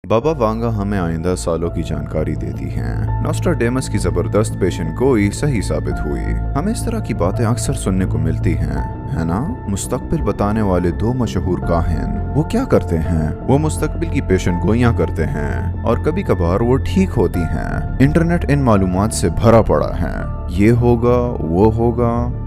بابا وانگا ہمیں آئندہ سالوں کی جانکاری دیتی ہیں۔ نوسٹراڈیمس کی زبردست پیشن گوئی صحیح ثابت ہوئی۔ ہمیں اس طرح کی باتیں اکثر سننے کو ملتی ہیں، ہے نا؟ مستقبل بتانے والے دو مشہور کاہن وہ کیا کرتے ہیں؟ وہ مستقبل کی پیشن گوئیاں کرتے ہیں اور کبھی کبھار وہ ٹھیک ہوتی ہیں۔ انٹرنیٹ ان معلومات سے بھرا پڑا ہے، یہ ہوگا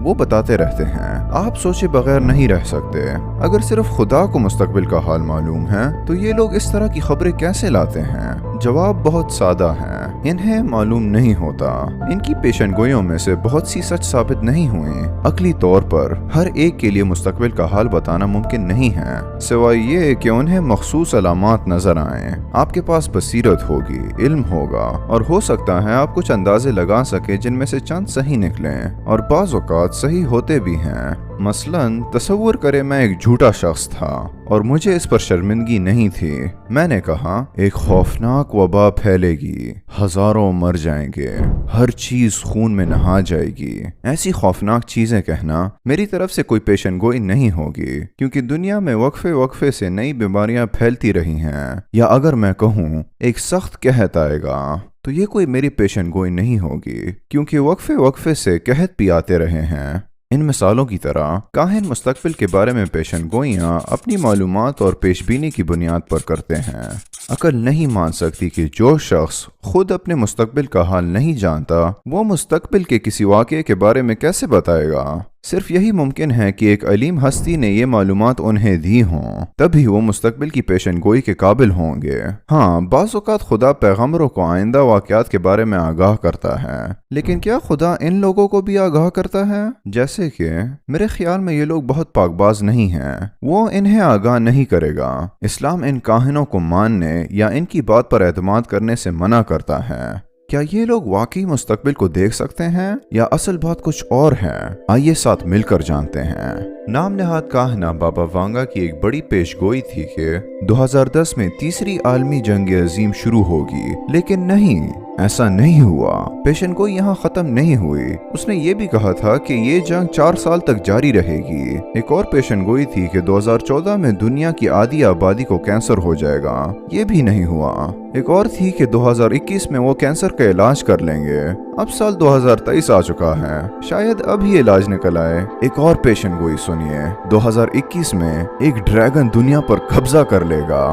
وہ بتاتے رہتے ہیں۔ آپ سوچے بغیر نہیں رہ سکتے۔ اگر صرف خدا کو مستقبل کا حال معلوم ہے تو یہ لوگ اس طرح کی خبریں کیسے لاتے ہیں؟ جواب بہت سادہ ہے، انہیں معلوم نہیں ہوتا۔ ان کی پیشن گوئیوں میں سے بہت سی سچ ثابت نہیں ہوئیں۔ عقلی طور پر ہر ایک کے لیے مستقبل کا حال بتانا ممکن نہیں ہے، سوائے یہ کہ انہیں مخصوص علامات نظر آئیں۔ آپ کے پاس بصیرت ہوگی، علم ہوگا، اور ہو سکتا ہے آپ کچھ اندازے لگا سکیں جن میں سے چند صحیح نکلیں، اور بعض اوقات صحیح ہوتے بھی ہیں۔ مثلاً تصور کرے میں ایک جھوٹا شخص تھا اور مجھے اس پر شرمندگی نہیں تھی۔ میں نے کہا ایک خوفناک وبا پھیلے گی، ہزاروں مر جائیں گے، ہر چیز خون میں نہا جائے گی۔ ایسی خوفناک چیزیں کہنا میری طرف سے کوئی پیشن گوئی نہیں ہوگی، کیونکہ دنیا میں وقفے سے نئی بیماریاں پھیلتی رہی ہیں۔ یا اگر میں کہوں ایک سخت قحط آئے گا تو یہ کوئی میری پیشن گوئی نہیں ہوگی، کیونکہ وقفے سے قحط بھی آتے رہے ہیں۔ ان مثالوں کی طرح کاہن مستقبل کے بارے میں پیشن گوئیاں اپنی معلومات اور پیش بینی کی بنیاد پر کرتے ہیں۔ عقل نہیں مان سکتی کہ جو شخص خود اپنے مستقبل کا حال نہیں جانتا وہ مستقبل کے کسی واقعے کے بارے میں کیسے بتائے گا؟ صرف یہی ممکن ہے کہ ایک علیم ہستی نے یہ معلومات انہیں دی ہوں، تبھی وہ مستقبل کی پیشن گوئی کے قابل ہوں گے۔ ہاں، بعض اوقات خدا پیغمبروں کو آئندہ واقعات کے بارے میں آگاہ کرتا ہے، لیکن کیا خدا ان لوگوں کو بھی آگاہ کرتا ہے؟ جیسے کہ میرے خیال میں یہ لوگ بہت پاک باز نہیں ہیں، وہ انہیں آگاہ نہیں کرے گا۔ اسلام ان کاہنوں کو ماننے یا ان کی بات پر اعتماد کرنے سے منع کرتا ہے۔ کیا یہ لوگ واقعی مستقبل کو دیکھ سکتے ہیں یا اصل بات کچھ اور ہے؟ آئیے ساتھ مل کر جانتے ہیں۔ نام نہاد کاہنہ بابا وانگا کی ایک بڑی پیش گوئی تھی کہ 2010 میں تیسری عالمی جنگ عظیم شروع ہوگی، لیکن نہیں، ایسا نہیں ہوا۔ پیشن گوئی یہاں ختم نہیں ہوئی۔ اس نے یہ بھی کہا تھا کہ یہ جنگ 4 سال تک جاری رہے گی۔ ایک اور پیشن گوئی تھی کہ 2014 میں دنیا کی آدھی آبادی کو کینسر ہو جائے گا، یہ بھی نہیں ہوا۔ ایک اور تھی کہ 2021 میں وہ کینسر کا علاج کر لیں گے۔ اب سال 2023 آ چکا ہے، شاید اب ہی علاج نکل آئے۔ ایک اور پیشن گوئی سنیے، 2021 میں ایک ڈریگن دنیا پر قبضہ کر لے گا۔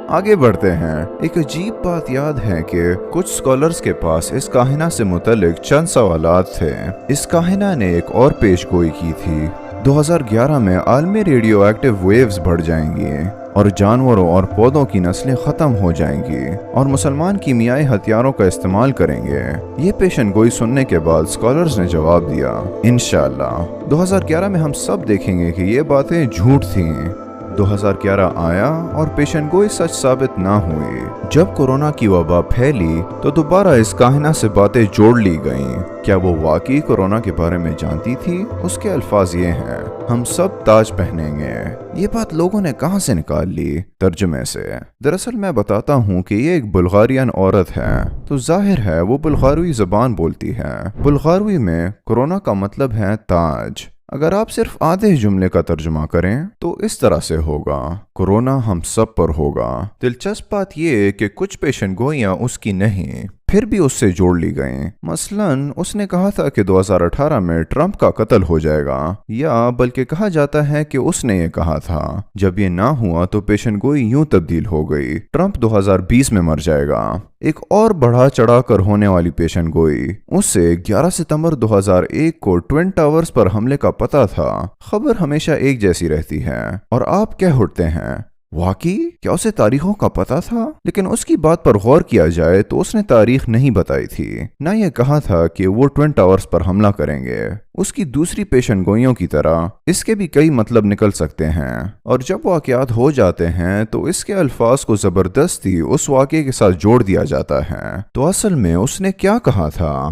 آگے بڑھتے ہیں۔ ایک عجیب بات یاد ہے کہ کچھ سکولرز کے پاس اس کاہنہ سے متعلق چند سوالات تھے۔ اس کاہنہ نے ایک اور پیش گوئی کی تھی، 2011 میں عالمی ریڈیو ایکٹیو ویوز بڑھ جائیں گی اور جانوروں اور پودوں کی نسلیں ختم ہو جائیں گی اور مسلمان کیمیائی ہتھیاروں کا استعمال کریں گے۔ یہ پیشن گوئی سننے کے بعد سکولرز نے جواب دیا، انشاءاللہ 2011 میں ہم سب دیکھیں گے کہ یہ باتیں جھوٹ تھیں۔ 2011 آیا اور پیشن گوئی سچ ثابت نہ ہوئی۔ جب کورونا کی وبا پھیلی تو دوبارہ اس کاہنہ سے باتیں جوڑ لی گئیں۔ کیا وہ واقعی کورونا کے بارے میں جانتی تھی؟ اس کے الفاظ یہ ہیں، ہم سب تاج پہنیں گے۔ یہ بات لوگوں نے کہاں سے نکال لی؟ ترجمے سے۔ دراصل میں بتاتا ہوں کہ یہ ایک بلغاریان عورت ہے، تو ظاہر ہے وہ بلغاروی زبان بولتی ہے۔ بلغاروی میں کورونا کا مطلب ہے تاج۔ اگر آپ صرف آدھے جملے کا ترجمہ کریں تو اس طرح سے ہوگا، کورونا ہم سب پر ہوگا۔ دلچسپ بات یہ کہ کچھ پیشن گوئیاں اس کی نہیں، پھر بھی اس سے جوڑ لی گئیں۔ مثلاً اس نے کہا تھا کہ 2018 میں ٹرمپ کا قتل ہو جائے گا، یا بلکہ کہا جاتا ہے کہ اس نے یہ کہا تھا۔ جب یہ نہ ہوا تو پیشن گوئی یوں تبدیل ہو گئی، ٹرمپ 2020 میں مر جائے گا۔ ایک اور بڑھا چڑھا کر ہونے والی پیشن گوئی، اسے 11 ستمبر 2001 کو ٹوین ٹاورز پر حملے کا پتہ تھا۔ خبر ہمیشہ ایک جیسی رہتی ہے اور آپ کہہ اٹھتے ہیں، واقعی کیا اسے تاریخوں کا پتہ تھا؟ لیکن اس کی بات پر غور کیا جائے تو اس نے تاریخ نہیں بتائی تھی، نہ یہ کہا تھا کہ وہ ٹوین ٹاورز پر حملہ کریں گے۔ اس کی دوسری پیشن گوئیوں کی طرح اس کے بھی کئی مطلب نکل سکتے ہیں، اور جب واقعات ہو جاتے ہیں تو اس کے الفاظ کو زبردستی اس واقعے کے ساتھ جوڑ دیا جاتا ہے۔ تو اصل میں اس نے کیا کہا تھا؟